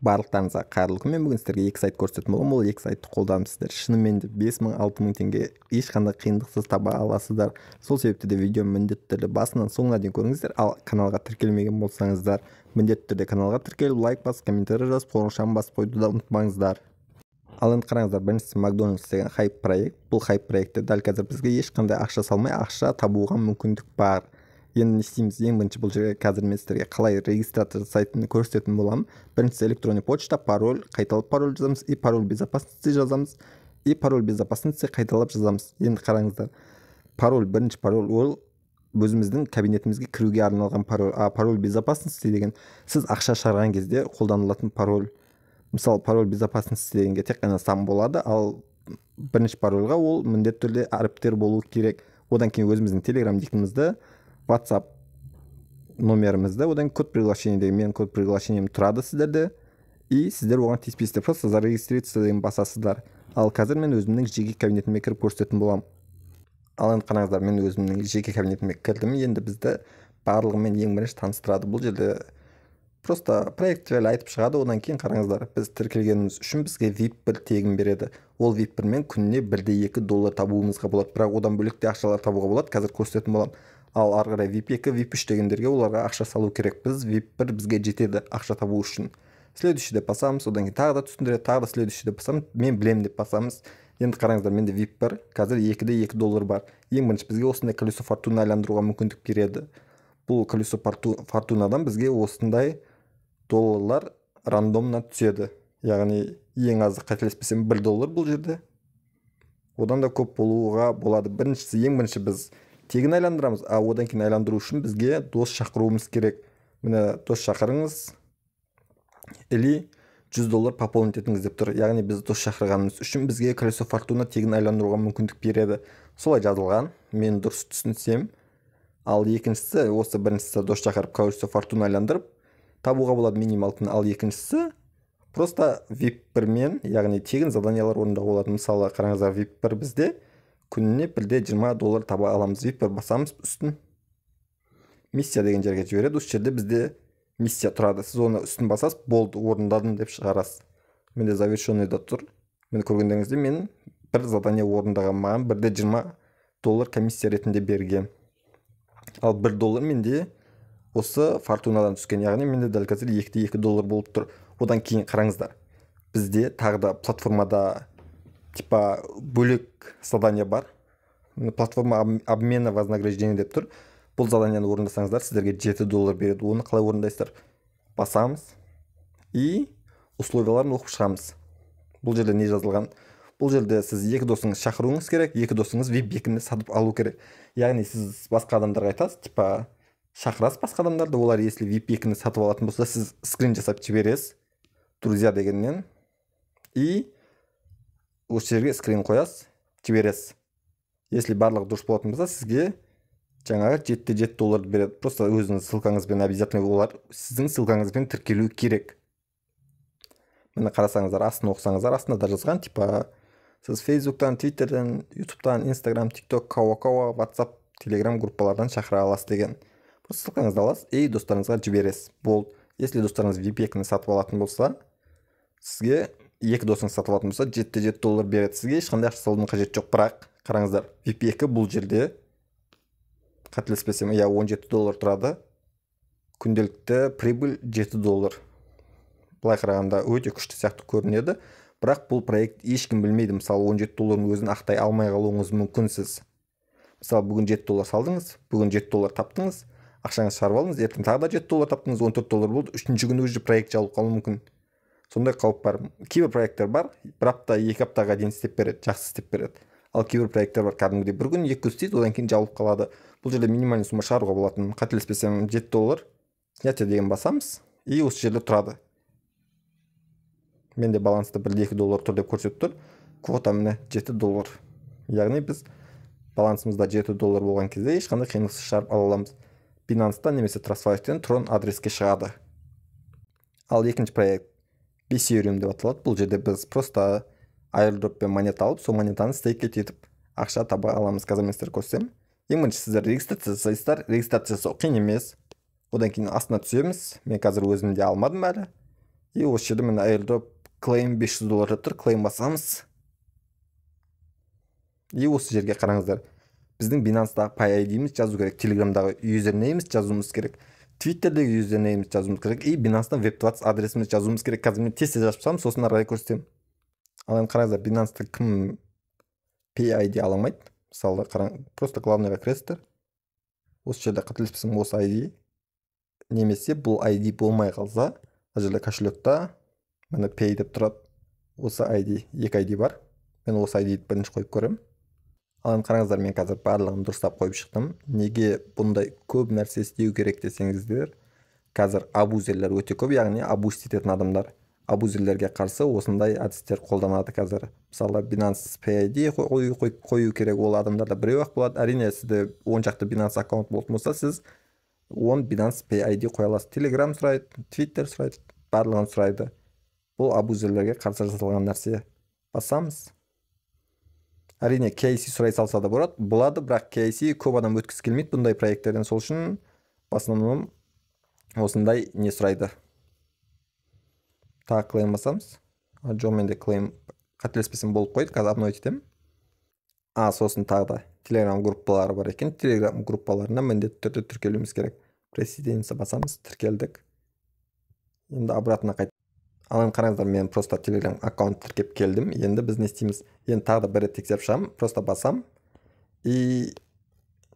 Барлықтарыңызға қайырлы күн. Мен бүгін сіздерге екі сайт көрсететін боламын. Ол екі сайтты қолданып сіздер шынымен де 5000-6000 теңге ешқандай қиындықсыз таба аласыздар. Сол себепті де видеоны міндетті түрде басынан соңына дейін көріңіздер. Ал каналға тіркелмеген болсаңыздар, міндетті түрде каналға тіркеліп, лайк басып, комментарий жазып, қоңыраушаны басып қоюды да ұмытпаңыздар. Ал енді қараңыздар, біріншісі Макдональдс деген хайп проект. Бұл хайп проектте дәл қазір бізге ешқандай ақша салмай, ақша табуға мүмкіндік бар. Енді не істейміз? Ең бірінші бұл жерге қазір мен сіздерге қалай регистрация сайтын көрсететін боламын. Біріншісі электронный почта, пароль, қайталап пароль жазамыз, и пароль безопасности жазамыз, и пароль безопасности қайталап жазамыз. Енді қараңыздар, пароль, бірінші пароль ол өзіміздің кабинетімізге кіруге арналған пароль. Пароль безопасности деген сіз ақша шығарған кезде қолданылатын пароль. Мысалы, пароль безопасности дегенге тек қана сан болады, ал бірінші парольға ол міндетті түрде әріптер болу керек. Одан кейін өзіміздің телеграм никімізді, WhatsApp номерімізді, одан код приглашение деген менің код приглашением тұрады сіздерде, и сіздер оған тиіспейсіздер, просто зарегистрироваться деген басасыздар. Ал қазір мен өзімнің жеке кабинетіме кіріп көрсететін боламын. Ал енді қараңыздар, мен өзімнің жеке кабинетіме кірдім. Енді бізді барлығымен ең бірінші таныстырады. Бұл жерде просто проект жайлы айтып шығады. Одан кейін қараңыздар, біз тіркелгеніміз үшін бізге VIP1 тегін береді. Ол VIP1 мен күніне $1.2 табуымызға болады, бірақ одан бөлек те ақшалар табуға болады. Қазір көрсететін боламын. Ал ары қарай VIP2, VIP3 дегендерге оларға ақша салу керек. Біз VIP1 бізге жетеді ақша табу үшін. Следующий деп басамыз, одан кейін тағы да түсіндіреді, тағы да следующий деп басамыз, мен білем деп басамыз. Енді қараңыздар, менде VIP1 қазір $2 бар. Ең бірінші бізге осындай колесо фортуна айландыруға мүмкіндік береді. Бұл колесо фортунадан бізге осындай долларлар рандомна түседі. Яғни ең азы қателеспесем $1 бұл жерде. Одан да көп болуға болады. Ең бірінші біз тегін айландырамыз, одан кейін айландыру үшін бізге дос шақыруымыз керек. Міне дос шақырыңыз, или $100 пополнить етіңіз деп тұр. Яғни біз дос шақырғанымыз үшін бізге колесо фортуна тегін айландыруға мүмкіндік береді. Солай жазылған, мен дұрыс түсінсем. Ал екіншісі, осы біріншісі дос шақырып колесо фортуна айландырып табуға болады минималкін. Ал екіншісі просто VIP1 мен, яғни тегін заданиялар орындауға болады. Мысалы, қараңыздар, VIP1 бізде күніне $20 таба аламыз. VIP1 басамыз үстін. Миссия деген жерге жібереді. Осы жерде бізде миссия тұрады. Сіз оны үстін басасыз, болды, орындадым деп шығарасыз. Менде завершенныйда тұр. Мен көргендеріңізде мен бір задание орындаған, маған $20 комиссия ретінде берген. Ал $1 менде осы фортунадан түскен. Яғни менде дәл қазір $2 болып тұр. Одан кейін қараңыздар. Бізде тағы да платформада типа бөлек задание бар. Платформа обмена вознаграждения деп тұр. Бұл заданияны орындасаңыздар, сіздерге $7 береді. Оны қалай орындайсыздар? Басамыз и условияларын оқып шығамыз. Бұл жерде не жазылған? Бұл жерде сіз екі досыңыз шақыруыңыз керек, екі досыңыз VIP2-ні сатып алу керек. Яғни сіз басқа адамдарға айтасыз, типа шақырасыз басқа адамдарды, олар если VIP2-ні сатып алатын болса, сіз скрин жасап жібересіз, друзья дегеннен, и осы жерге скрин қоясыз, жібересіз. Если барлығы дұрыс болатын болса, сізге жаңағы $7 береді. Просто өзіңіз ссылкаңызбен обязательно олар сіздің ссылкаңызбен тіркелу керек. Мені қарасаңыздар, астына оқысаңыздар, астына да жазған, типа сіз Facebooktан, Twitterден, YouTubeтан, Instagram, TikTok, Kawa, WhatsApp, Telegram группалардан шақыра аласыз деген. Просто ссылкаңызды аласыз, и достарыңызға жібересіз. Болды. Если достарыңыз VIP2-ні сатып алатын болса, сізге екі досыңыз сатып алатын болса, $7 береді. Сізге ешқандай ақша салудың қажеті жоқ. Бірақ қараңыздар, VIP2 бұл жерде қателеспесем, $17 тұрады. Күнделікті прибыль $7. Былай қарағанда өте күшті сияқты көрінеді. Бірақ бұл проект ешкім білмейді. Мысалы, $17-ның өзін ақтай алмай қалуыңыз мүмкінсіз. Мысалы, бүгін $7 салдыңыз, бүгін $7 таптыңыз, ақшаңыз шығарып алдыңыз, ертең тағы да $7 таптыңыз, $14 болды. Үшінші күні уже проект жабылып қалуы мүмкін. Сондай қауіп бар. Кейбір проекттер бар, бір апта, екі аптаға дейін істеп береді, жақсы істеп береді. Ал кейбір проекттер бар, кәдімгідей бір күн, екі күн істейді, одан кейін жабылып қалады. Бұл жерде минимальный сумма шығаруға болатын. Қателеспесем $7 снятие деген басамыз, и осы жерде тұрады. Менде баланста $1-2 тұр деп көрсетіп тұр. Квота міне $7. Яғни біз балансымызда $7 болған кезде ешқандай қиындықсыз шығарып ала аламыз. Binance'тан немесе Trustwallet'тен Tron адреске шығады. Ал екінші проект Ethereum деп аталады. Бұл жерде біз просто airdropпен монета алып, сол монетаны стейкет етіп ақша таба аламыз. Қазір мен сіздерге көрсетемін. Ең бірінші сіздер регистрация жасайсыздар. Регистрация жасау қиын емес. Одан кейін астына түсеміз. Мен қазір өзімде алмадым әлі. И осы жерде міне airdrop claim $500 жатыр, claim басамыз. И осы жерге қараңыздар. Біздің Binance'дағы PayID'miz жазу керек, Telegram'дағы юзернейміз жазуымыз керек, Twitter'дегі юзернейміз жазуымыз керек, и Binance'дан Web20 адресіміз жазуымыз керек. Қазір мен тез жазып салам, сосын ары қарай көрсетемін. Ал енді қараңыздар, Binance'да кім PayID ала алмайды? Мысалы, қараң, просто главныйға кіресіздер. Осы жерде қателеспесем осы ID немесе бұл ID болмай қалса, мына жерде кошелекта міне Pay деп тұрады. Осы ID, екі ID бар. Мен осы ID-ді бірінші қойып көремін. Ал енді қараңыздар, мен қазір барлығын дұрыстап қойып шықтым. Неге бұндай көп нәрсе істеу керек десеңіздер, қазір абузерлер өте көп, яғни абуз ететін адамдар. Абузерлерге қарсы осындай әдістер қолданады қазір. Мысалы, Binance PayID қою керек, ол адамдарда біреу-ақ болады. Әрине, сізде 10 шақты Binance аккаунт болатын болса, сіз 10 Binance PayID қоя аласыз. Telegram сұрайды, Twitter сұрайды, барлығын сұрайды. Бұл абузерлерге қарсы жасалған нәрсе. Басамыз. Әрине, KYC сұрай салса да болады, бірақ KYC көп адам өткісі келмейді бұндай проекттерден, сол үшін басынан осындай не сұрайды. Тағы клейм басамыз. Жоқ, менде клейм қателеспесем болып қойды, қазір апноид етемін. Сосын тағы да Telegram группалары бар екен. Telegram группаларына міндетті түрде тіркелуіміз керек. Президенция басамыз, тіркелдік. Енді обратно қайт. Ал енді қараңыздар, мен просто Telegram аккаунт тіркеп келдім. Енді біз не істейміз? Енді тағы да бір рет тексеріп шығамын. Просто басам. И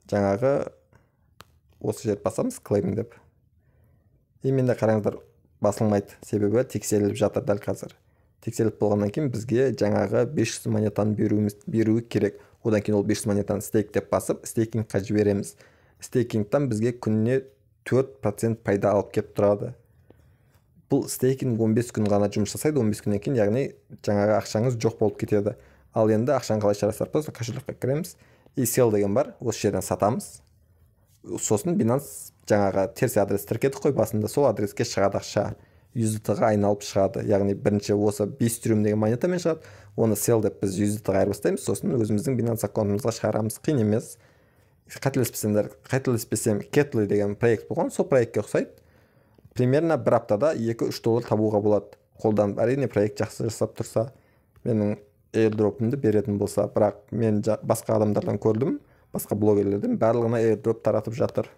жаңағы осы жерді басамыз, claim деп. И менде қараңыздар, басылмайды. Себебі тексеріліп жатыр дәл қазір. Тексеріліп болғаннан кейін бізге жаңағы 500 монетаны беруі керек. Одан кейін ол 500 монетаны стейк деп басып, стейкингқа жібереміз. Стейкингтан бізге күніне 4% пайда алып кеп тұрады. Бұл стейкинг 15 күн ғана жұмыс жасайды, 15 күннен кейін, яғни жаңағы ақшаңыз жоқ болып кетеді. Ал енді ақшаны қалай шығарасыздар? Просто кошелекқа кіреміз, и sell деген бар, осы жерден сатамыз. Сосын Binance жаңағы теріс адрес тіркедік қой басында, сол адреске шығады ақша, USDT-ға айналып шығады. Яғни бірінші осы 5 триллион деген монетамен шығады, оны sell деп біз USDT-ға айырбастаймыз, сосын өзіміздің Binance аккаунтымызға шығарамыз. Қиын емес. Қателеспесем Ketly деген проект болған, сол проектке ұқсайды. Примерно бір аптада $2-3 табуға болады. Қолданып, әрине проект жақсы жасап тұрса, менің airdrop'ымды беретін болса, бірақ мен басқа адамдардан көрдім, басқа блогерлерден барлығына airdrop таратып жатыр.